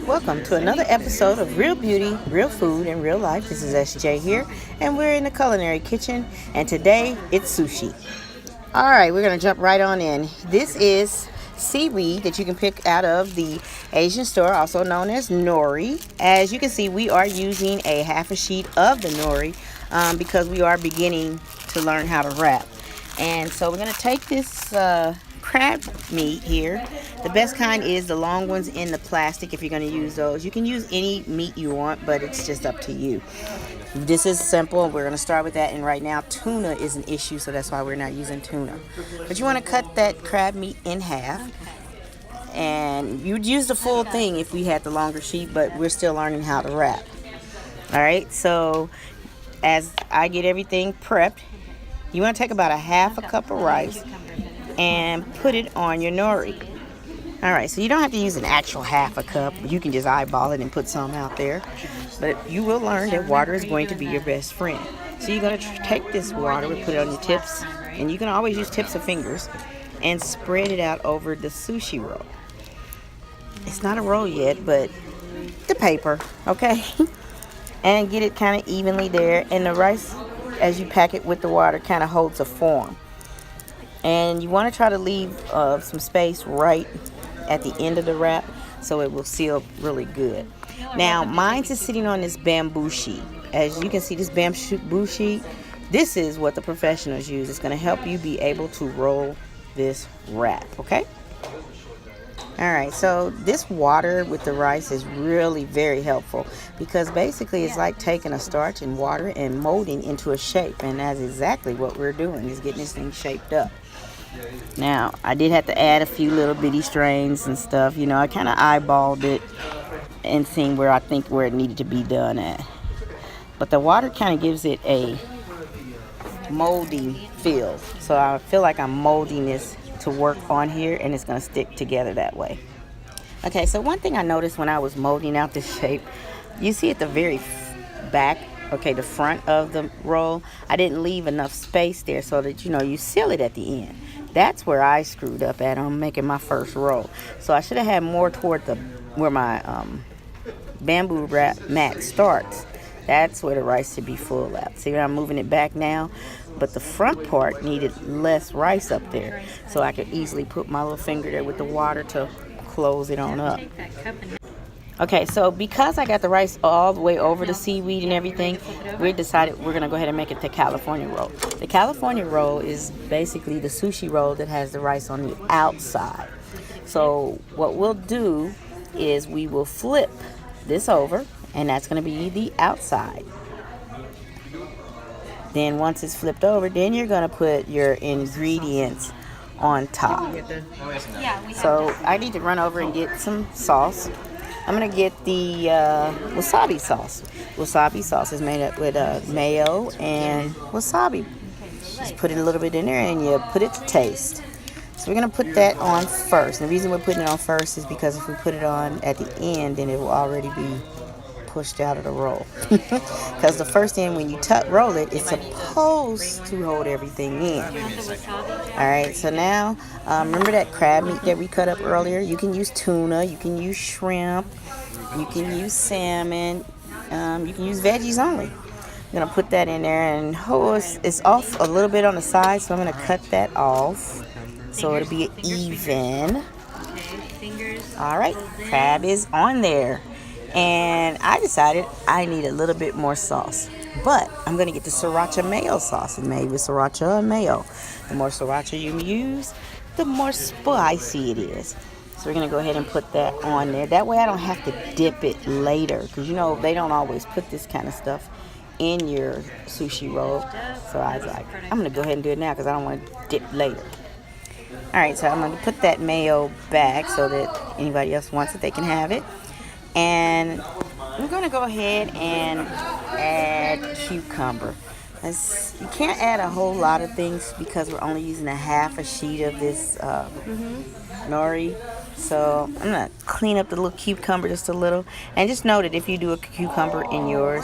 Welcome to another episode of Real Beauty, Real Food, and Real Life. This is SJ here, and we're in the culinary kitchen, and today it's sushi. All right, we're going to jump right on in. This is seaweed that you can pick out of the Asian store, also known as nori. As you can see, we are using a half a sheet of the nori because we are beginning to learn how to wrap. And so we're going to take this crab meat here. The best kind is the long ones in the plastic if you're going to use those. You can use any meat you want, but it's just up to you. This is simple. We're going to start with that, and right now tuna is an issue, so that's why we're not using tuna. But you want to cut that crab meat in half, and you'd use the full thing if we had the longer sheet, but we're still learning how to wrap. All right, so as I get everything prepped, you want to take about a half a cup of rice and put it on your nori. All right, so you don't have to use an actual half a cup. You can just eyeball it and put some out there. But you will learn that water is going to be your best friend. So you're going to take this water and put it on your tips, and you can always use tips of fingers, and spread it out over the sushi roll. It's not a roll yet, but the paper, okay? And get it kind of evenly there, and the rice, as you pack it with the water, kind of holds a form. And you want to try to leave some space right at the end of the wrap so it will seal really good. Now, mine is sitting on this bamboo sheet. As you can see, this bamboo sheet, this is what the professionals use. It's going to help you be able to roll this wrap, okay? All right, so this water with the rice is really very helpful because basically it's like taking a starch and water and molding into a shape, and that's exactly what we're doing, is getting this thing shaped up. Now, I did have to add a few little bitty strains and stuff. You know, I kind of eyeballed it and seen where it needed to be done at. But the water kind of gives it a moldy feel. So I feel like I'm molding this to work on here, and it's going to stick together that way. Okay, so one thing I noticed when I was molding out this shape, you see at the very back, okay, the front of the roll, I didn't leave enough space there so that, you seal it at the end. That's where I screwed up at on making my first roll. So I should have had more toward where my bamboo wrap mat starts. That's where the rice should be full out. See, I'm moving it back now, but the front part needed less rice up there. So I could easily put my little finger there with the water to close it on up. Okay, so because I got the rice all the way over the seaweed and everything, we decided we're going to go ahead and make it the California roll. The California roll is basically the sushi roll that has the rice on the outside. So what we'll do is we will flip this over, and that's going to be the outside. Then once it's flipped over, then you're going to put your ingredients on top. So I need to run over and get some sauce. I'm going to get the wasabi sauce. Wasabi sauce is made up with mayo and wasabi. Just put it a little bit in there, and you put it to taste. So we're going to put that on first. And the reason we're putting it on first is because if we put it on at the end, then it will already be pushed out of the roll. Because the first end, when you roll it, it's supposed to hold everything in. All right, so now remember that crab meat that we cut up earlier? You can use tuna, you can use shrimp, you can use salmon, you can use veggies only. I'm gonna put that in there, and it's off a little bit on the side, so I'm gonna cut that off so it'll be even. All right, crab is on there. And I decided I need a little bit more sauce. But I'm going to get the sriracha mayo sauce. It's made with sriracha and mayo. The more sriracha you use, the more spicy it is. So we're going to go ahead and put that on there. That way I don't have to dip it later. Because, they don't always put this kind of stuff in your sushi roll. So I was like, I'm going to go ahead and do it now because I don't want to dip later. All right, so I'm going to put that mayo back so that anybody else wants it, they can have it. And we're going to go ahead and add cucumber. You can't add a whole lot of things because we're only using a half a sheet of this nori. So I'm going to clean up the little cucumber just a little. And just know that if you do a cucumber in yours,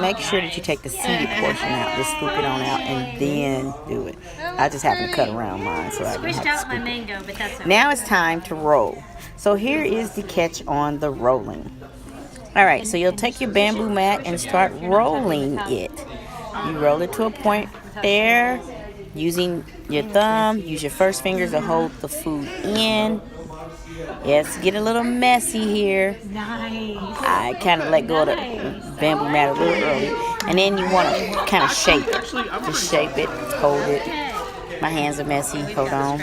make sure that you take the seeded portion out. Just scoop it on out and then do it. I just happen to cut around mine so I didn't have to scoop it. Now it's time to roll. So here is the catch on the rolling. All right, so you'll take your bamboo mat and start rolling it. You roll it to a point there, using your thumb. Use your first fingers to hold the food in. Yes, get a little messy here. I kind of let go of the bamboo mat a little early. And then you want to kind of shape it. Just shape it, hold it. My hands are messy, hold on.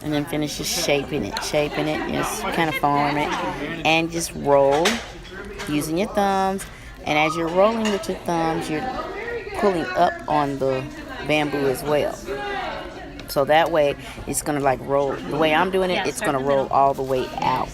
And then finish just shaping it, just kind of form it. And just roll using your thumbs. And as you're rolling with your thumbs, you're pulling up on the bamboo as well. So that way, it's going to like roll. The way I'm doing it, it's going to roll all the way out.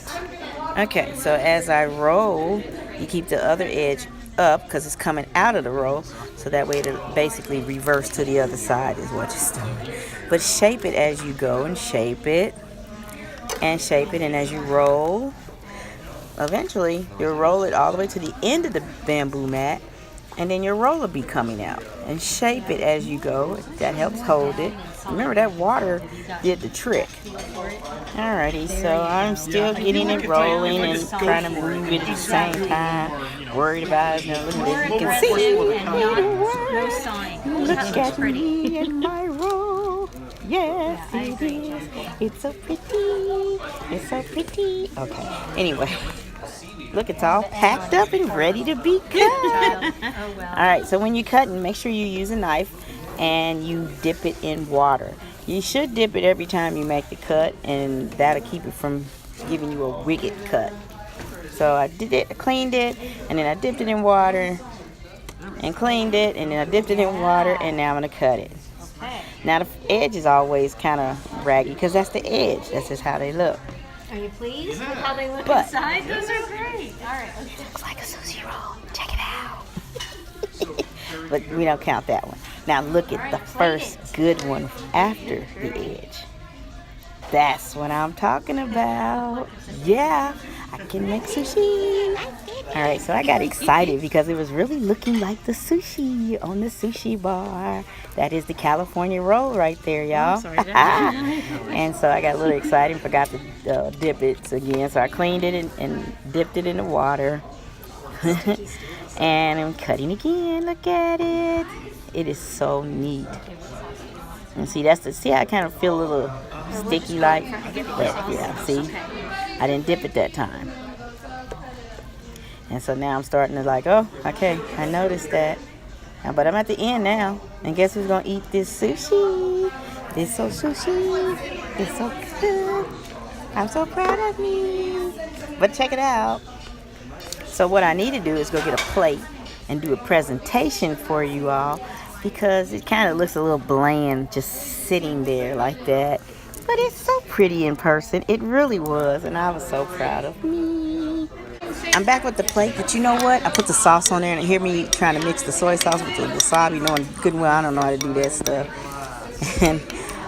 Okay, so as I roll, you keep the other edge up because it's coming out of the roll. So that way it'll basically reverse to the other side is what you're doing. But shape it as you go and shape it. And shape it. And as you roll, eventually you'll roll it all the way to the end of the bamboo mat. And then your roll will be coming out. And shape it as you go. That helps hold it. Remember, that water did the trick. Alrighty, so I'm still getting it rolling and trying to move it at the same time. Worried about it. Now, look at this. You can see. Look at me and my roll. Yes, it is. It's so pretty. It's so pretty. Okay, anyway. Look, it's all packed up and ready to be cut. Alright, so when you're cutting, make sure you use a knife and you dip it in water. You should dip it every time you make the cut, and that'll keep it from giving you a wicked cut. So I did it, I cleaned it, and then I dipped it in water and cleaned it, and then I dipped it in water, and now I'm going to cut it. Now the edge is always kind of raggy because that's the edge. That's just how they look. Are you pleased with how they look inside? Those are great. All right. It looks like a sushi roll. Check it out. But we don't count that one. Now look at the first good one after the edge. That's what I'm talking about. Yeah, I can make sushi. All right, so I got excited because it was really looking like the sushi on the sushi bar. That is the California roll right there, y'all. And so I got a little excited and forgot to dip it again. So I cleaned it and dipped it in the water. And I'm cutting again. Look at it. It is so neat. And see, see how I kind of feel a little sticky like? But yeah, see? I didn't dip it that time. And so now I'm starting to like, oh, okay, I noticed that. But I'm at the end now. And guess who's going to eat this sushi? It's so sushi. It's so good. I'm so proud of me. But check it out. So what I need to do is go get a plate and do a presentation for you all, because it kind of looks a little bland just sitting there like that. But it's so pretty in person. It really was. And I was so proud of me. I'm back with the plate, but you know what? I put the sauce on there, and hear me trying to mix the soy sauce with the wasabi, knowing good and well I don't know how to do that stuff. And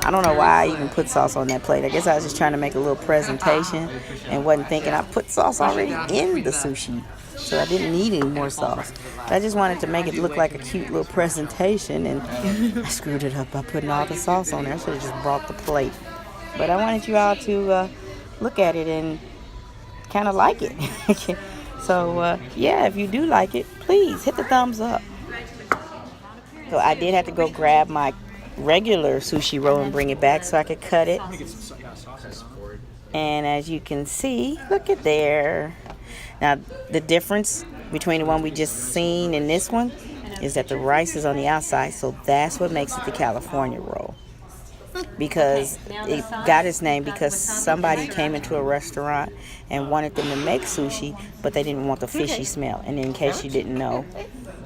I don't know why I even put sauce on that plate. I guess I was just trying to make a little presentation and wasn't thinking I put sauce already in the sushi. So I didn't need any more sauce. But I just wanted to make it look like a cute little presentation, and I screwed it up by putting all the sauce on there. I should have just brought the plate. But I wanted you all to look at it and kind of like it. So yeah, if you do like it, please hit the thumbs up. So I did have to go grab my regular sushi roll and bring it back so I could cut it. And as you can see, look at there. Now the difference between the one we just seen and this one is that the rice is on the outside, so that's what makes it the California roll. Because it got its name because somebody came into a restaurant and wanted them to make sushi, but they didn't want the fishy smell. And in case you didn't know,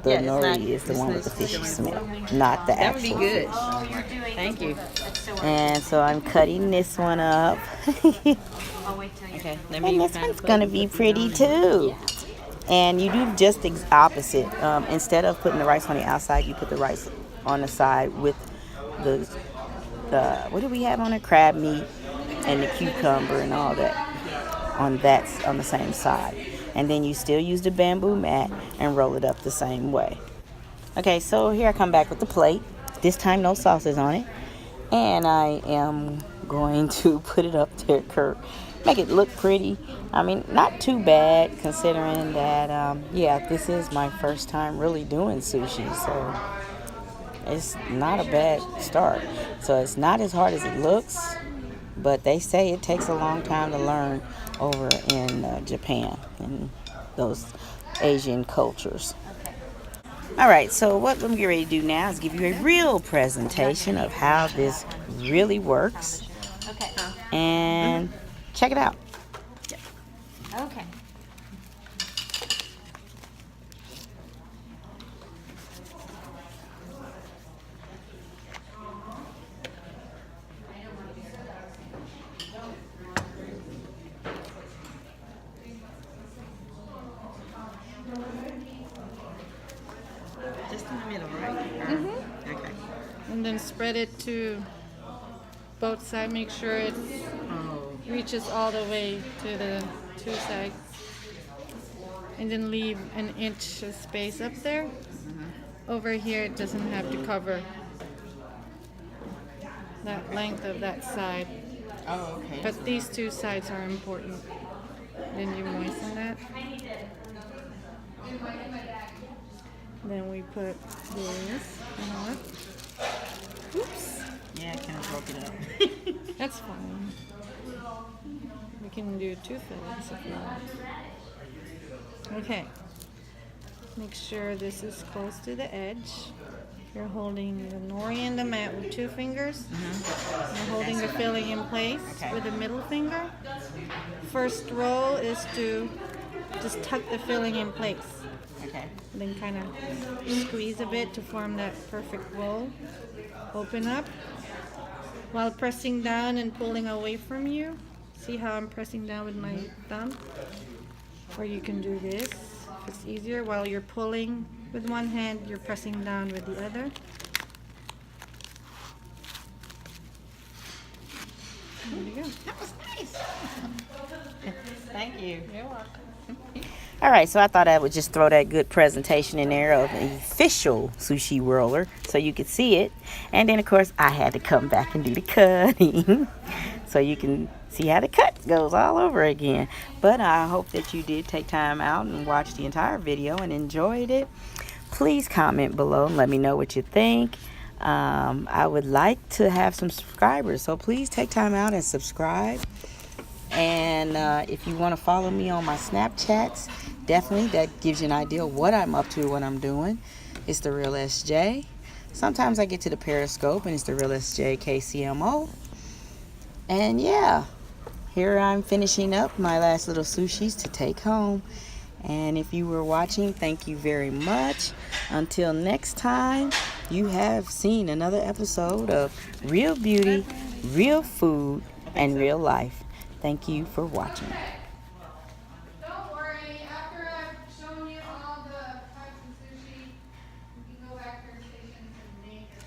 the nori is the one with the fishy smell, not the actual. That would be good. Thank you. And so I'm cutting this one up. Okay, And this one's going to be pretty too. And you do just the opposite. Instead of putting the rice on the outside, you put the rice on the side with the what do we have on it? Crab meat and the cucumber and all that on the same side. And then you still use the bamboo mat and roll it up the same way. Okay, so here I come back with the plate. This time no sauces on it. And I am going to put it up there, Kurt. make it look pretty. I mean, not too bad considering that, yeah, this is my first time really doing sushi, so it's not a bad start. So it's not as hard as it looks, but they say it takes a long time to learn over in Japan and those Asian cultures. All right, so what I'm getting ready to do now is give you a real presentation of how this really works. Okay. And check it out. Okay. Just in the middle, right? Mm-hmm. Okay. And then spread it to both sides. Make sure it reaches all the way to the two sides. And then leave an inch of space up there. Over here, it doesn't have to cover that length of that side. Oh, okay. But these two sides are important. Then you moisten that. Then we put this. Oops. Yeah, I kind of broke it up. That's fine. We can do two fillets if you want. Okay. Make sure this is close to the edge. You're holding the nori and the mat with 2 fingers. You're holding the filling in place with the middle finger. First roll is to just tuck the filling in place. Okay. And then kind of squeeze a bit to form that perfect roll. Open up while pressing down and pulling away from you. See how I'm pressing down with my thumb? Or you can do this if it's easier. While you're pulling with one hand, you're pressing down with the other. There you go. That was nice. Thank you. You're welcome. All right, so I thought I would just throw that good presentation in there of the official sushi roller so you could see it. And then, of course, I had to come back and do the cutting so you can see how the cut goes all over again. But I hope that you did take time out and watch the entire video and enjoyed it. Please comment below and let me know what you think. I would like to have some subscribers, so please take time out and subscribe. And if you want to follow me on my Snapchats, definitely, that gives you an idea of what I'm up to, what I'm doing. It's The Real SJ. Sometimes I get to the Periscope and it's The Real SJ KCMO. And yeah, here I'm finishing up my last little sushis to take home. And if you were watching, thank you very much. Until next time, you have seen another episode of Real Beauty, Real Food, and Real Life. Thank you for watching. Don't worry, after I've shown you all the types of sushi, you can go back to your stations and make it.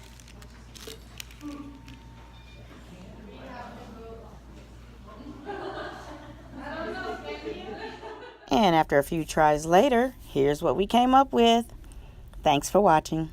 And after a few tries later, here's what we came up with. Thanks for watching.